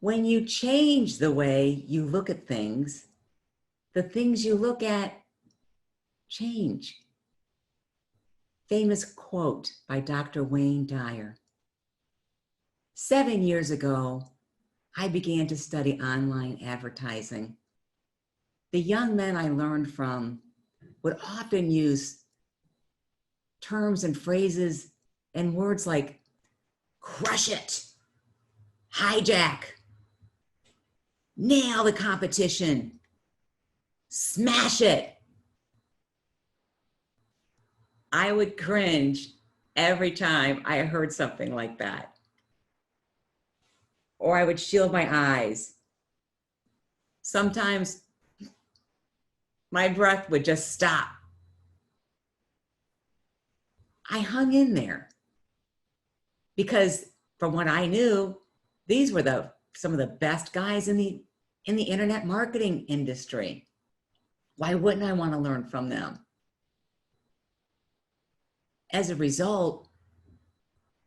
When you change the way you look at things, the things you look at change. Famous quote by Dr. Wayne Dyer. 7 years ago, I began to study online advertising. The young men I learned from would often use terms and phrases and words like crush it, hijack, nail the competition, smash it. I would cringe every time I heard something like that. Or I would shield my eyes. Sometimes my breath would just stop. I hung in there because from what I knew, these were some of the best guys in the internet marketing industry. Why wouldn't I want to learn from them? As a result,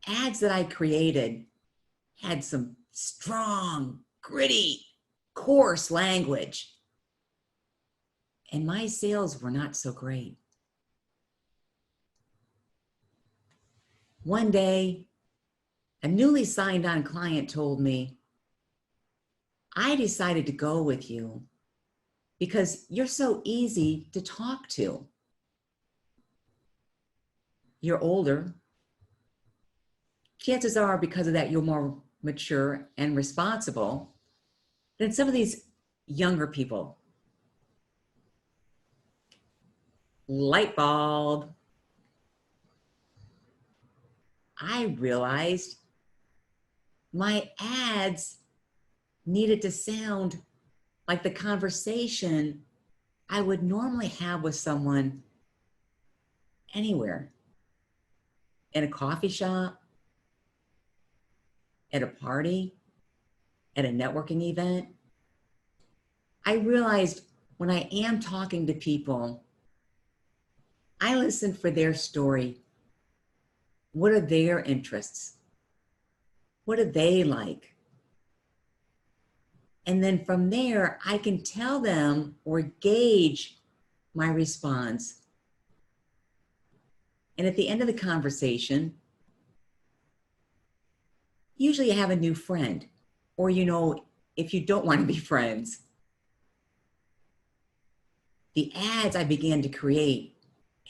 ads that I created had some strong, gritty, coarse language. And my sales were not so great. One day, a newly signed on client told me, I decided to go with you because you're so easy to talk to. You're older. Chances are, because of that, you're more mature and responsible than some of these younger people. Light bulb. I realized my ads needed to sound like the conversation I would normally have with someone anywhere. In a coffee shop, at a party, at a networking event. I realized when I am talking to people, I listen for their story. What are their interests? What do they like? And then from there, I can tell them or gauge my response. And at the end of the conversation, usually you have a new friend, or if you don't want to be friends. The ads I began to create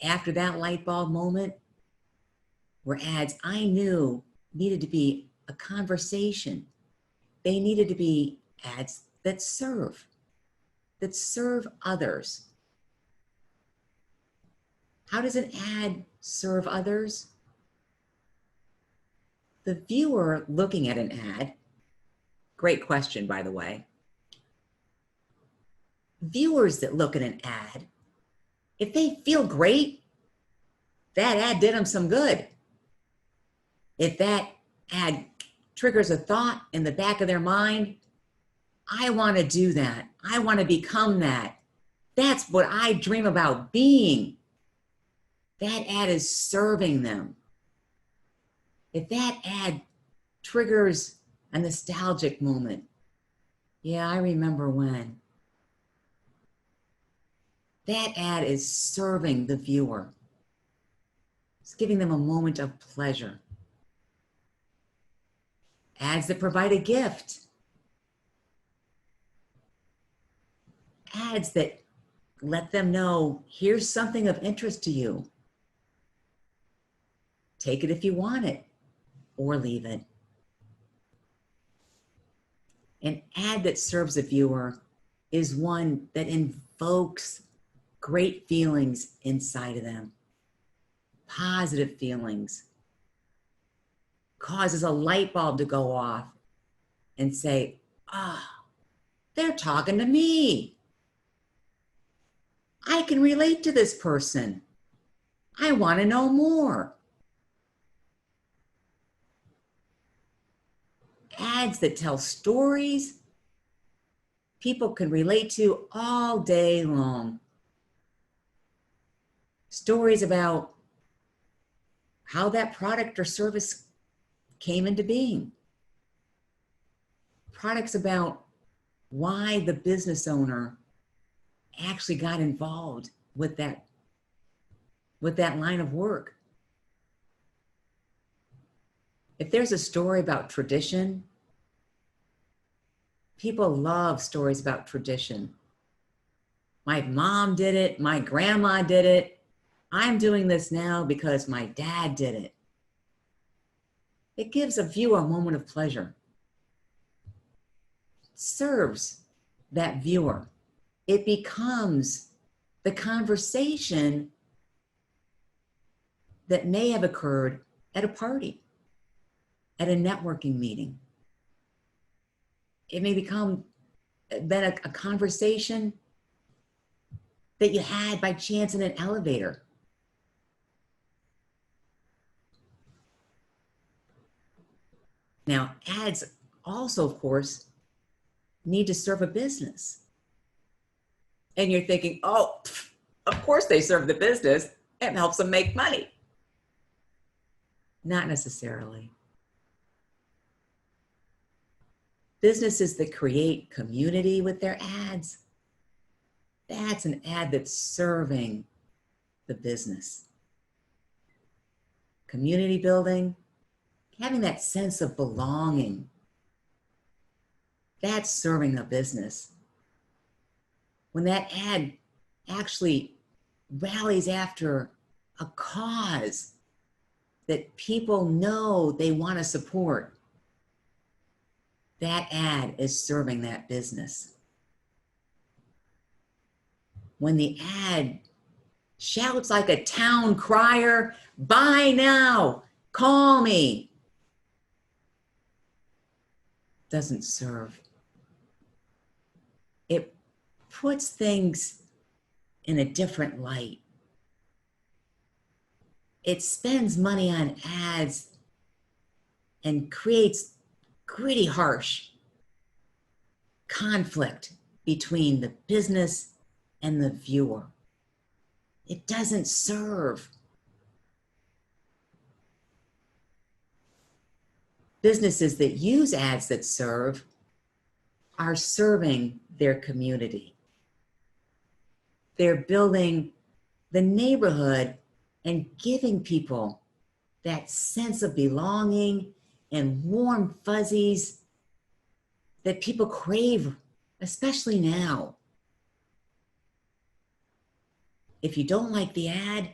after that light bulb moment were ads I knew needed to be a conversation. They needed to be ads that serve others. How does an ad serve others? The viewer looking at an ad, great question, by the way. Viewers that look at an ad, if they feel great, that ad did them some good. If that ad triggers a thought in the back of their mind, I want to do that. I want to become that. That's what I dream about being. That ad is serving them. If that ad triggers a nostalgic moment, yeah, I remember when. That ad is serving the viewer. It's giving them a moment of pleasure. Ads that provide a gift. Ads that let them know, here's something of interest to you. Take it if you want it, or leave it. An ad that serves a viewer is one that invokes great feelings inside of them. Positive feelings. Causes a light bulb to go off and say, they're talking to me. I can relate to this person. I want to know more. Ads that tell stories people can relate to all day long. Stories about how that product or service came into being. products about why the business owner actually got involved with that line of work. If there's a story about tradition, people love stories about tradition. My mom did it, my grandma did it. I'm doing this now because my dad did it. It gives a viewer a moment of pleasure. It serves that viewer. It becomes the conversation that may have occurred at a party, at a networking meeting. It may become been a conversation that you had by chance in an elevator. Now, ads also, of course, need to serve a business. And you're thinking, oh, of course they serve the business. It helps them make money. Not necessarily. Businesses that create community with their ads, that's an ad that's serving the business. Community building, having that sense of belonging, that's serving the business. When that ad actually rallies after a cause that people know they want to support, that ad is serving that business. When the ad shouts like a town crier, buy now, call me, doesn't serve. It puts things in a different light. It spends money on ads and creates gritty, harsh conflict between the business and the viewer. It doesn't serve. Businesses that use ads that serve are serving their community. They're building the neighborhood and giving people that sense of belonging and warm fuzzies that people crave, especially now. If you don't like the ad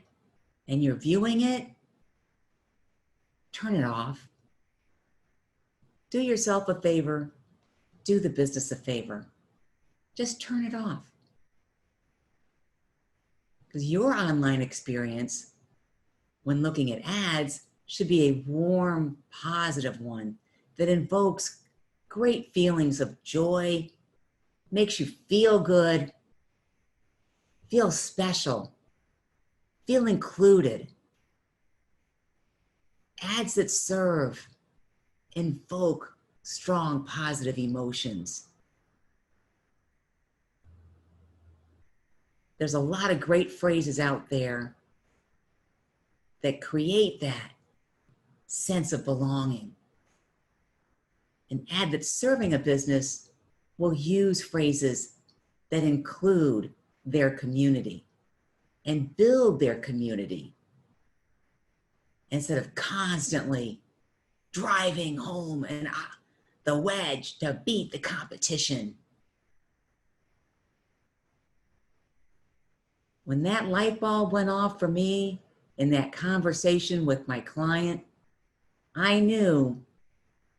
and you're viewing it, turn it off. Do yourself a favor, do the business a favor. Just turn it off. Because your online experience when looking at ads should be a warm, positive one that invokes great feelings of joy, makes you feel good, feel special, feel included. Ads that serve invoke strong, positive emotions. There's a lot of great phrases out there that create that sense of belonging. An ad that's serving a business will use phrases that include their community and build their community instead of constantly driving home and the wedge to beat the competition. When that light bulb went off for me in that conversation with my client, I knew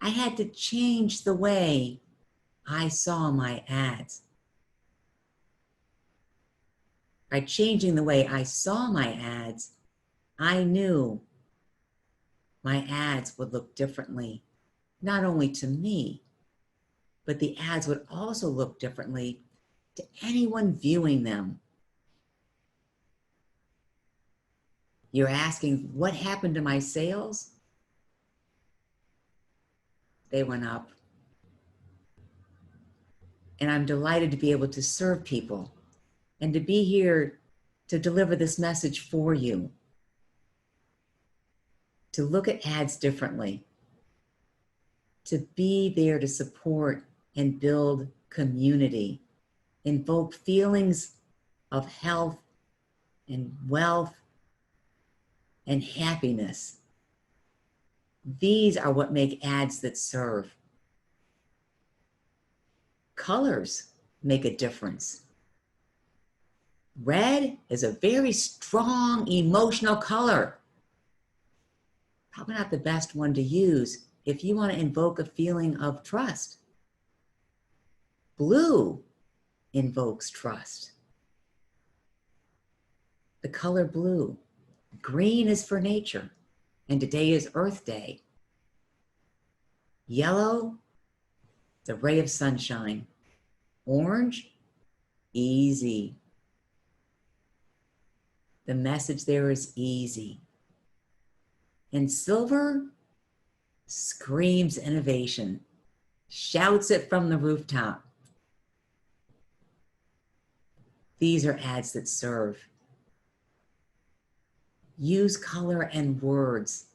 I had to change the way I saw my ads. By changing the way I saw my ads, I knew my ads would look differently, not only to me, but the ads would also look differently to anyone viewing them. You're asking, what happened to my sales? They went up. And I'm delighted to be able to serve people and to be here to deliver this message for you. To look at ads differently. To be there to support and build community, invoke feelings of health and wealth and happiness. These are what make ads that serve. Colors make a difference. Red is a very strong emotional color. Probably not the best one to use if you want to invoke a feeling of trust. Blue invokes trust. The color blue. Green is for nature, and today is Earth Day. Yellow, the ray of sunshine. Orange, easy. The message there is easy. And silver screams innovation, shouts it from the rooftop. These are ads that serve. Use color and words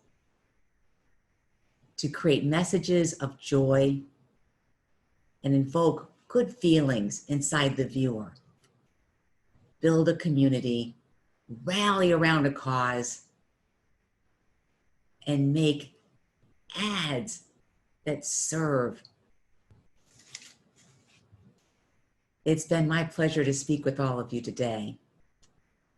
to create messages of joy and invoke good feelings inside the viewer. Build a community, rally around a cause, and make ads that serve. It's been my pleasure to speak with all of you today.